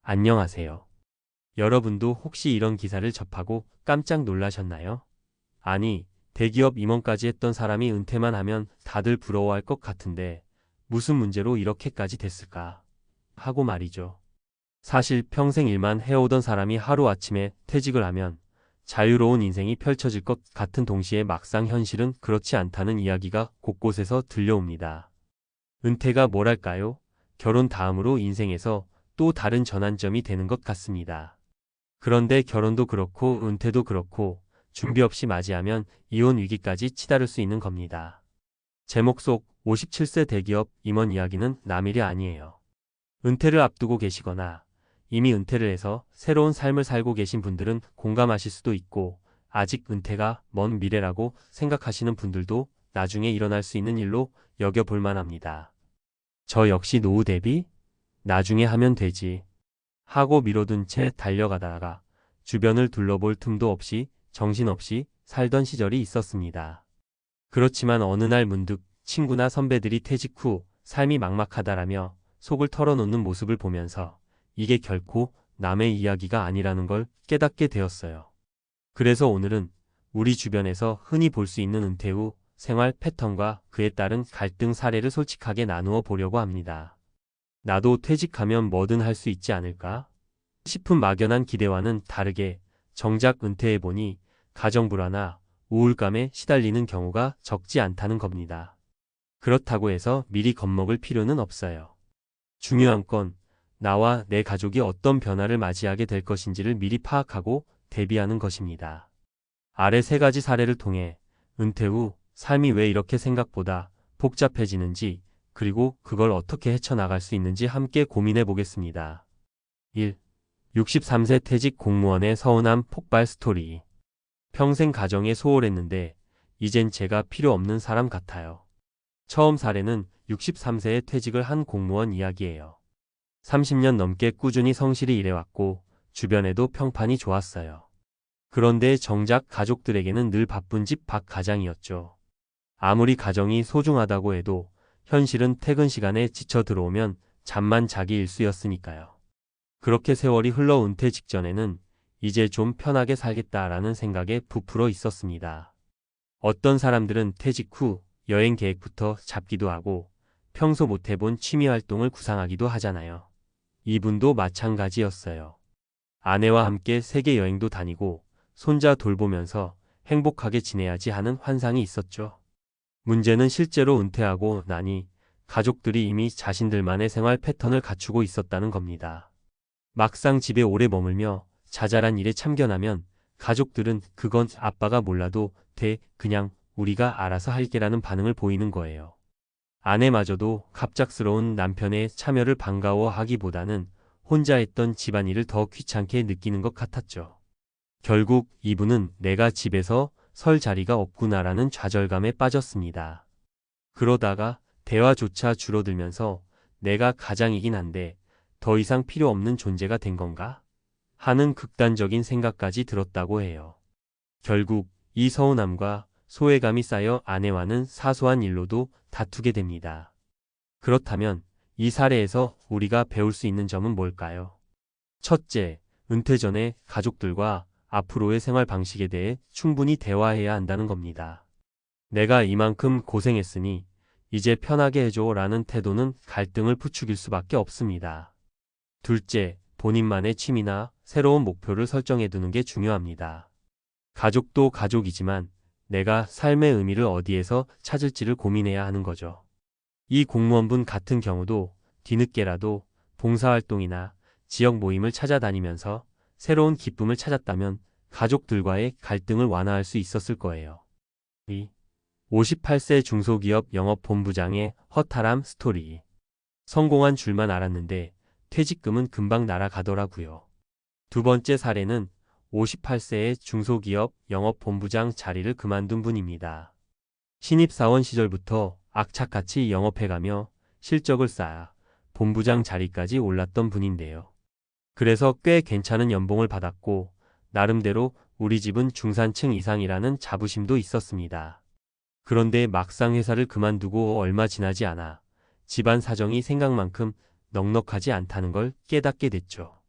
안녕하세요. 여러분도 혹시 이런 기사를 접하고 깜짝 놀라셨나요? 아니, 대기업 임원까지 했던 사람이 은퇴만 하면 다들 부러워할 것 같은데 무슨 문제로 이렇게까지 됐을까? 하고 말이죠. 사실 평생 일만 해오던 사람이 하루아침에 퇴직을 하면 자유로운 인생이 펼쳐질 것 같은 동시에 막상 현실은 그렇지 않다는 이야기가 곳곳에서 들려옵니다. 은퇴가 뭐랄까요? 결혼 다음으로 인생에서 또 다른 전환점이 되는 것 같습니다. 그런데 결혼도 그렇고 은퇴도 그렇고 준비 없이 맞이하면 이혼 위기까지 치달을 수 있는 겁니다. 제목 속 57세 대기업 임원 이야기는 남일이 아니에요. 은퇴를 앞두고 계시거나 이미 은퇴를 해서 새로운 삶을 살고 계신 분들은 공감하실 수도 있고 아직 은퇴가 먼 미래라고 생각하시는 분들도 나중에 일어날 수 있는 일로 여겨볼 만합니다. 저 역시 노후 대비 나중에 하면 되지 하고 미뤄둔 채 달려가다가 주변을 둘러볼 틈도 없이 정신없이 살던 시절이 있었습니다. 그렇지만 어느 날 문득 친구나 선배들이 퇴직 후 삶이 막막하다라며 속을 털어놓는 모습을 보면서 이게 결코 남의 이야기가 아니라는 걸 깨닫게 되었어요. 그래서 오늘은 우리 주변에서 흔히 볼 수 있는 은퇴 후 생활 패턴과 그에 따른 갈등 사례를 솔직하게 나누어 보려고 합니다. 나도 퇴직하면 뭐든 할 수 있지 않을까? 싶은 막연한 기대와는 다르게 정작 은퇴해보니 가정 불화나 우울감에 시달리는 경우가 적지 않다는 겁니다. 그렇다고 해서 미리 겁먹을 필요는 없어요. 중요한 건 나와 내 가족이 어떤 변화를 맞이하게 될 것인지를 미리 파악하고 대비하는 것입니다. 아래 세 가지 사례를 통해 은퇴 후 삶이 왜 이렇게 생각보다 복잡해지는지 그리고 그걸 어떻게 헤쳐나갈 수 있는지 함께 고민해 보겠습니다. 1. 63세 퇴직 공무원의 서운함 폭발 스토리. 평생 가정에 소홀했는데 이젠 제가 필요 없는 사람 같아요. 처음 사례는 63세에 퇴직을 한 공무원 이야기예요. 30년 넘게 꾸준히 성실히 일해왔고 주변에도 평판이 좋았어요. 그런데 정작 가족들에게는 늘 바쁜 집 박 가장이었죠. 아무리 가정이 소중하다고 해도 현실은 퇴근 시간에 지쳐 들어오면 잠만 자기 일쑤였으니까요. 그렇게 세월이 흘러 은퇴 직전에는 이제 좀 편하게 살겠다라는 생각에 부풀어 있었습니다. 어떤 사람들은 퇴직 후 여행 계획부터 잡기도 하고 평소 못 해본 취미 활동을 구상하기도 하잖아요. 이분도 마찬가지였어요. 아내와 함께 세계 여행도 다니고 손자 돌보면서 행복하게 지내야지 하는 환상이 있었죠. 문제는 실제로 은퇴하고 나니 가족들이 이미 자신들만의 생활 패턴을 갖추고 있었다는 겁니다. 막상 집에 오래 머물며 자잘한 일에 참견하면 가족들은 그건 아빠가 몰라도 돼, 그냥 우리가 알아서 할게라는 반응을 보이는 거예요. 아내마저도 갑작스러운 남편의 참여를 반가워하기보다는 혼자 했던 집안일을 더 귀찮게 느끼는 것 같았죠. 결국 이분은 내가 집에서 설 자리가 없구나라는 좌절감에 빠졌습니다. 그러다가 대화조차 줄어들면서 내가 가장이긴 한데 더 이상 필요 없는 존재가 된 건가? 하는 극단적인 생각까지 들었다고 해요. 결국 이 서운함과 소외감이 쌓여 아내와는 사소한 일로도 다투게 됩니다. 그렇다면 이 사례에서 우리가 배울 수 있는 점은 뭘까요? 첫째, 은퇴 전에 가족들과 앞으로의 생활 방식에 대해 충분히 대화해야 한다는 겁니다. 내가 이만큼 고생했으니 이제 편하게 해줘 라는 태도는 갈등을 부추길 수밖에 없습니다. 둘째, 본인만의 취미나 새로운 목표를 설정해 두는 게 중요합니다. 가족도 가족이지만 내가 삶의 의미를 어디에서 찾을지를 고민해야 하는 거죠. 이 공무원분 같은 경우도 뒤늦게라도 봉사활동이나 지역 모임을 찾아다니면서 새로운 기쁨을 찾았다면 가족들과의 갈등을 완화할 수 있었을 거예요. 2. 58세 중소기업 영업본부장의 허탈함 스토리. 성공한 줄만 알았는데 퇴직금은 금방 날아가더라고요. 두 번째 사례는 58세의 중소기업 영업본부장 자리를 그만둔 분입니다. 신입사원 시절부터 악착같이 영업해가며 실적을 쌓아 본부장 자리까지 올랐던 분인데요. 그래서 꽤 괜찮은 연봉을 받았고 나름대로 우리 집은 중산층 이상이라는 자부심도 있었습니다. 그런데 막상 회사를 그만두고 얼마 지나지 않아 집안 사정이 생각만큼 넉넉하지 않다는 걸 깨닫게 됐죠.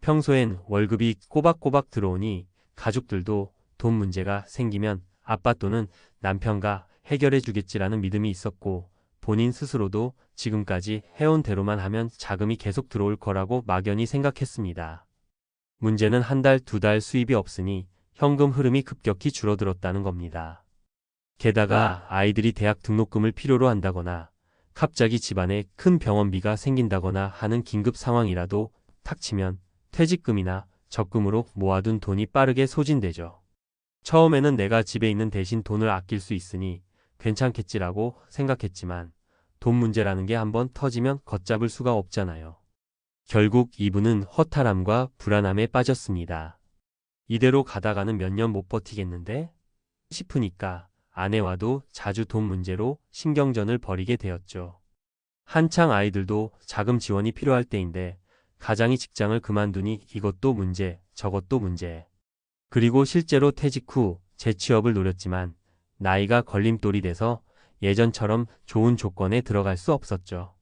평소엔 월급이 꼬박꼬박 들어오니 가족들도 돈 문제가 생기면 아빠 또는 남편가 해결해 주겠지라는 믿음이 있었고, 본인 스스로도 지금까지 해온 대로만 하면 자금이 계속 들어올 거라고 막연히 생각했습니다. 문제는 한 달, 두 달 수입이 없으니 현금 흐름이 급격히 줄어들었다는 겁니다. 게다가 아이들이 대학 등록금을 필요로 한다거나 갑자기 집안에 큰 병원비가 생긴다거나 하는 긴급 상황이라도 탁 치면 퇴직금이나 적금으로 모아둔 돈이 빠르게 소진되죠. 처음에는 내가 집에 있는 대신 돈을 아낄 수 있으니 괜찮겠지라고 생각했지만 돈 문제라는 게 한번 터지면 걷잡을 수가 없잖아요. 결국 이분은 허탈함과 불안함에 빠졌습니다. 이대로 가다가는 몇 년 못 버티겠는데? 싶으니까 아내와도 자주 돈 문제로 신경전을 벌이게 되었죠. 한창 아이들도 자금 지원이 필요할 때인데 가장이 직장을 그만두니 이것도 문제, 저것도 문제. 그리고 실제로 퇴직 후 재취업을 노렸지만 나이가 걸림돌이 돼서 예전처럼 좋은 조건에 들어갈 수 없었죠.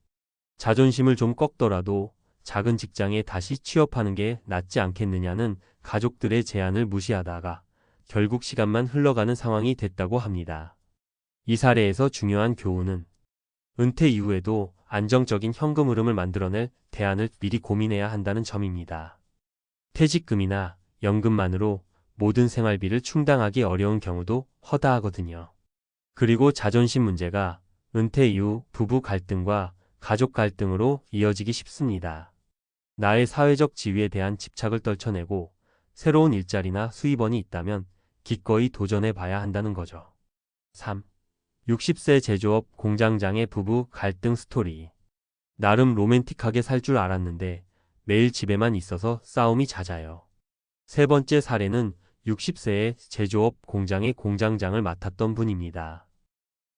자존심을 좀 꺾더라도 작은 직장에 다시 취업하는 게 낫지 않겠느냐는 가족들의 제안을 무시하다가 결국 시간만 흘러가는 상황이 됐다고 합니다. 이 사례에서 중요한 교훈은 은퇴 이후에도 안정적인 현금 흐름을 만들어낼 대안을 미리 고민해야 한다는 점입니다. 퇴직금이나 연금만으로 모든 생활비를 충당하기 어려운 경우도 허다하거든요. 그리고 자존심 문제가 은퇴 이후 부부 갈등과 가족 갈등으로 이어지기 쉽습니다. 나의 사회적 지위에 대한 집착을 떨쳐내고 새로운 일자리나 수입원이 있다면 기꺼이 도전해 봐야 한다는 거죠. 3. 60세 제조업 공장장의 부부 갈등 스토리. 나름 로맨틱하게 살 줄 알았는데 매일 집에만 있어서 싸움이 잦아요. 세 번째 사례는 60세의 제조업 공장의 공장장을 맡았던 분입니다.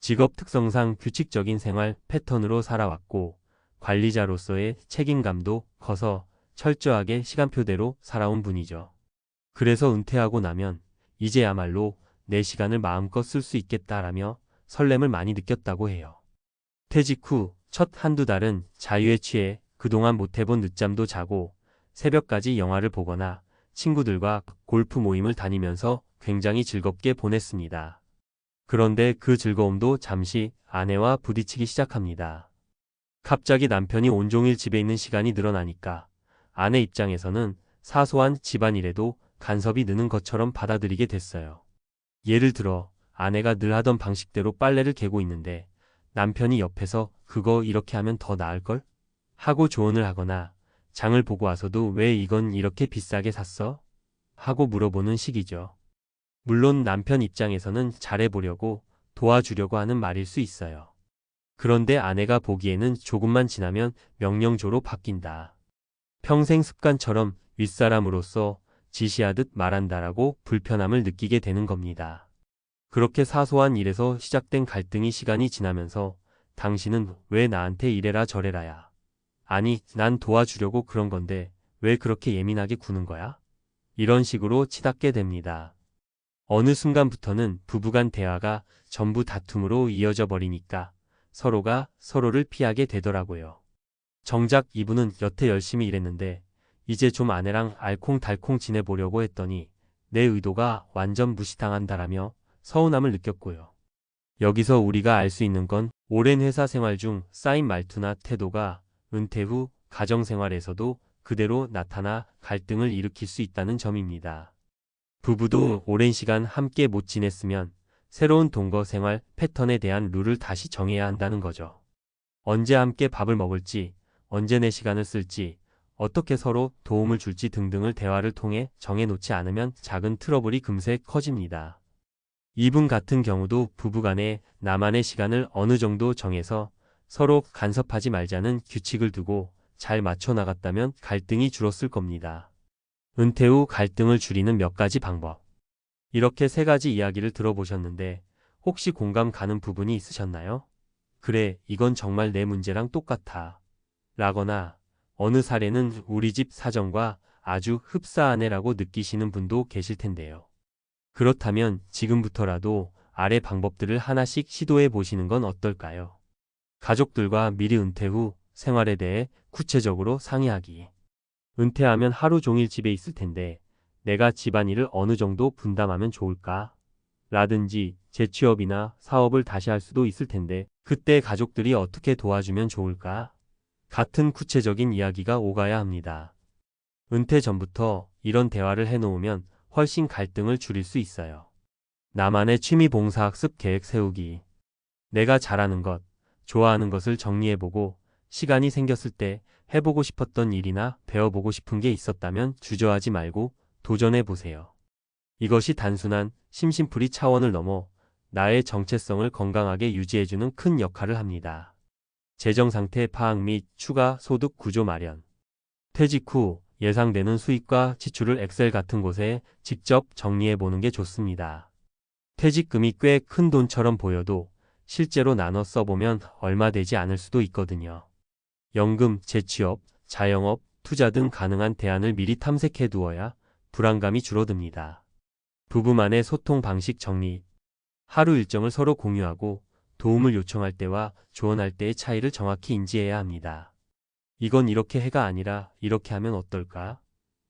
직업 특성상 규칙적인 생활 패턴으로 살아왔고 관리자로서의 책임감도 커서 철저하게 시간표대로 살아온 분이죠. 그래서 은퇴하고 나면 이제야말로 내 시간을 마음껏 쓸 수 있겠다라며 설렘을 많이 느꼈다고 해요. 퇴직 후 첫 한두 달은 자유에 취해 그동안 못해본 늦잠도 자고 새벽까지 영화를 보거나 친구들과 골프 모임을 다니면서 굉장히 즐겁게 보냈습니다. 그런데 그 즐거움도 잠시 아내와 부딪히기 시작합니다. 갑자기 남편이 온종일 집에 있는 시간이 늘어나니까 아내 입장에서는 사소한 집안일에도 간섭이 느는 것처럼 받아들이게 됐어요. 예를 들어 아내가 늘 하던 방식대로 빨래를 개고 있는데 남편이 옆에서 그거 이렇게 하면 더 나을걸? 하고 조언을 하거나 장을 보고 와서도 왜 이건 이렇게 비싸게 샀어? 하고 물어보는 식이죠. 물론 남편 입장에서는 잘해보려고 도와주려고 하는 말일 수 있어요. 그런데 아내가 보기에는 조금만 지나면 명령조로 바뀐다. 평생 습관처럼 윗사람으로서 지시하듯 말한다라고 불편함을 느끼게 되는 겁니다. 그렇게 사소한 일에서 시작된 갈등이 시간이 지나면서 당신은 왜 나한테 이래라 저래라야. 아니, 난 도와주려고 그런 건데 왜 그렇게 예민하게 구는 거야? 이런 식으로 치닫게 됩니다. 어느 순간부터는 부부간 대화가 전부 다툼으로 이어져 버리니까 서로가 서로를 피하게 되더라고요. 정작 이분은 여태 열심히 일했는데 이제 좀 아내랑 알콩달콩 지내보려고 했더니 내 의도가 완전 무시당한다라며 서운함을 느꼈고요. 여기서 우리가 알 수 있는 건 오랜 회사 생활 중 쌓인 말투나 태도가 은퇴 후 가정생활에서도 그대로 나타나 갈등을 일으킬 수 있다는 점입니다. 부부도 오랜 시간 함께 못 지냈으면 새로운 동거 생활 패턴에 대한 룰을 다시 정해야 한다는 거죠. 언제 함께 밥을 먹을지, 언제 내 시간을 쓸지, 어떻게 서로 도움을 줄지 등등을 대화를 통해 정해놓지 않으면 작은 트러블이 금세 커집니다. 이분 같은 경우도 부부간에 나만의 시간을 어느 정도 정해서 서로 간섭하지 말자는 규칙을 두고 잘 맞춰 나갔다면 갈등이 줄었을 겁니다. 은퇴 후 갈등을 줄이는 몇 가지 방법. 이렇게 세 가지 이야기를 들어보셨는데 혹시 공감 가는 부분이 있으셨나요? 그래, 이건 정말 내 문제랑 똑같아. 라거나 어느 사례는 우리 집 사정과 아주 흡사하네라고 느끼시는 분도 계실 텐데요. 그렇다면 지금부터라도 아래 방법들을 하나씩 시도해 보시는 건 어떨까요? 가족들과 미리 은퇴 후 생활에 대해 구체적으로 상의하기. 은퇴하면 하루 종일 집에 있을 텐데 내가 집안일을 어느 정도 분담하면 좋을까? 라든지 재취업이나 사업을 다시 할 수도 있을 텐데 그때 가족들이 어떻게 도와주면 좋을까? 같은 구체적인 이야기가 오가야 합니다. 은퇴 전부터 이런 대화를 해놓으면 훨씬 갈등을 줄일 수 있어요. 나만의 취미 봉사학습 계획 세우기. 내가 잘하는 것, 좋아하는 것을 정리해보고 시간이 생겼을 때 해보고 싶었던 일이나 배워보고 싶은 게 있었다면 주저하지 말고 도전해보세요. 이것이 단순한 심심풀이 차원을 넘어 나의 정체성을 건강하게 유지해주는 큰 역할을 합니다. 재정 상태 파악 및 추가 소득 구조 마련. 퇴직 후 예상되는 수입과 지출을 엑셀 같은 곳에 직접 정리해보는 게 좋습니다. 퇴직금이 꽤 큰 돈처럼 보여도 실제로 나눠 써보면 얼마 되지 않을 수도 있거든요. 연금, 재취업, 자영업, 투자 등 가능한 대안을 미리 탐색해 두어야 불안감이 줄어듭니다. 부부만의 소통 방식 정리. 하루 일정을 서로 공유하고 도움을 요청할 때와 조언할 때의 차이를 정확히 인지해야 합니다. 이건 이렇게 해가 아니라 이렇게 하면 어떨까?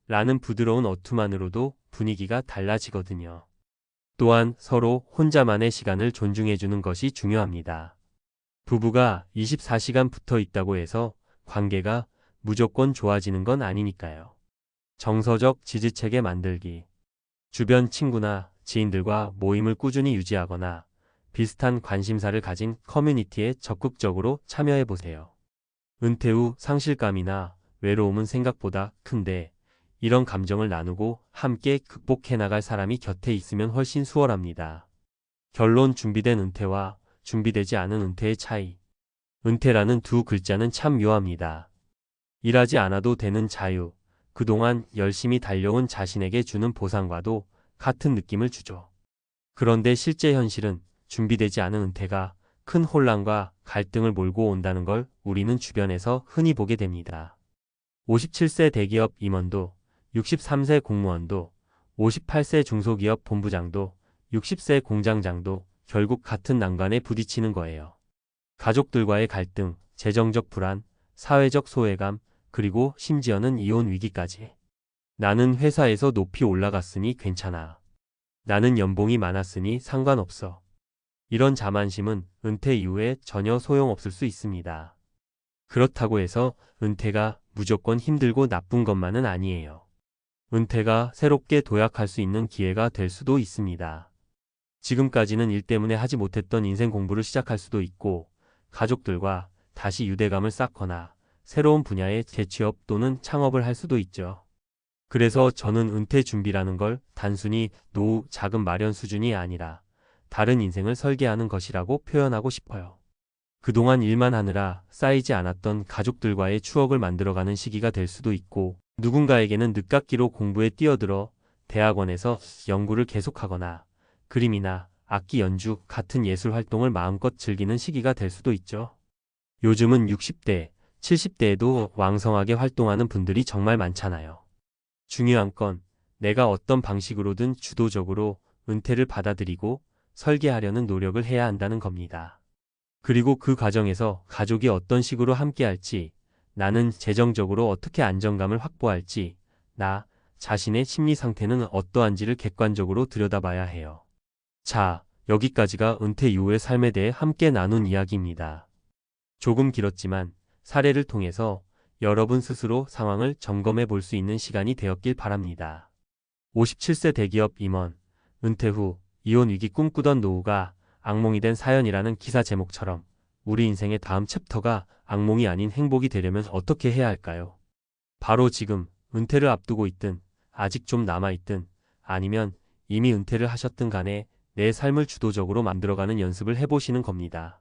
라는 부드러운 어투만으로도 분위기가 달라지거든요. 또한 서로 혼자만의 시간을 존중해주는 것이 중요합니다. 부부가 24시간 붙어 있다고 해서 관계가 무조건 좋아지는 건 아니니까요. 정서적 지지체계 만들기. 주변 친구나 지인들과 모임을 꾸준히 유지하거나 비슷한 관심사를 가진 커뮤니티에 적극적으로 참여해보세요. 은퇴 후 상실감이나 외로움은 생각보다 큰데 이런 감정을 나누고 함께 극복해 나갈 사람이 곁에 있으면 훨씬 수월합니다. 결론. 준비된 은퇴와 준비되지 않은 은퇴의 차이. 은퇴라는 두 글자는 참 묘합니다. 일하지 않아도 되는 자유, 그동안 열심히 달려온 자신에게 주는 보상과도 같은 느낌을 주죠. 그런데 실제 현실은 준비되지 않은 은퇴가 큰 혼란과 갈등을 몰고 온다는 걸 우리는 주변에서 흔히 보게 됩니다. 57세 대기업 임원도, 63세 공무원도, 58세 중소기업 본부장도, 60세 공장장도 결국 같은 난관에 부딪히는 거예요. 가족들과의 갈등, 재정적 불안, 사회적 소외감, 그리고 심지어는 이혼 위기까지. 나는 회사에서 높이 올라갔으니 괜찮아. 나는 연봉이 많았으니 상관없어. 이런 자만심은 은퇴 이후에 전혀 소용없을 수 있습니다. 그렇다고 해서 은퇴가 무조건 힘들고 나쁜 것만은 아니에요. 은퇴가 새롭게 도약할 수 있는 기회가 될 수도 있습니다. 지금까지는 일 때문에 하지 못했던 인생 공부를 시작할 수도 있고, 가족들과 다시 유대감을 쌓거나 새로운 분야의 재취업 또는 창업을 할 수도 있죠. 그래서 저는 은퇴 준비라는 걸 단순히 노후 자금 마련 수준이 아니라 다른 인생을 설계하는 것이라고 표현하고 싶어요. 그동안 일만 하느라 쌓이지 않았던 가족들과의 추억을 만들어가는 시기가 될 수도 있고, 누군가에게는 늦깎이로 공부에 뛰어들어 대학원에서 연구를 계속하거나 그림이나 악기 연주 같은 예술 활동을 마음껏 즐기는 시기가 될 수도 있죠. 요즘은 60대, 70대에도 왕성하게 활동하는 분들이 정말 많잖아요. 중요한 건 내가 어떤 방식으로든 주도적으로 은퇴를 받아들이고 설계하려는 노력을 해야 한다는 겁니다. 그리고 그 과정에서 가족이 어떤 식으로 함께할지, 나는 재정적으로 어떻게 안정감을 확보할지, 나 자신의 심리 상태는 어떠한지를 객관적으로 들여다봐야 해요. 자, 여기까지가 은퇴 이후의 삶에 대해 함께 나눈 이야기입니다. 조금 길었지만 사례를 통해서 여러분 스스로 상황을 점검해 볼 수 있는 시간이 되었길 바랍니다. 57세 대기업 임원, 은퇴 후 이혼 위기 꿈꾸던 노후가 악몽이 된 사연이라는 기사 제목처럼 우리 인생의 다음 챕터가 악몽이 아닌 행복이 되려면 어떻게 해야 할까요? 바로 지금 은퇴를 앞두고 있든 아직 좀 남아있든 아니면 이미 은퇴를 하셨든 간에 내 삶을 주도적으로 만들어가는 연습을 해보시는 겁니다.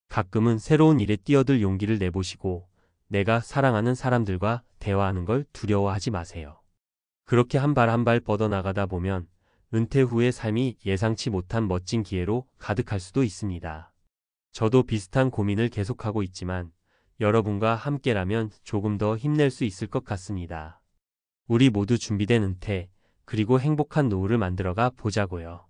가끔은 새로운 일에 뛰어들 용기를 내보시고 내가 사랑하는 사람들과 대화하는 걸 두려워하지 마세요. 그렇게 한 발 한 발 뻗어나가다 보면 은퇴 후의 삶이 예상치 못한 멋진 기회로 가득할 수도 있습니다. 저도 비슷한 고민을 계속하고 있지만 여러분과 함께라면 조금 더 힘낼 수 있을 것 같습니다. 우리 모두 준비된 은퇴, 그리고 행복한 노후를 만들어가 보자고요.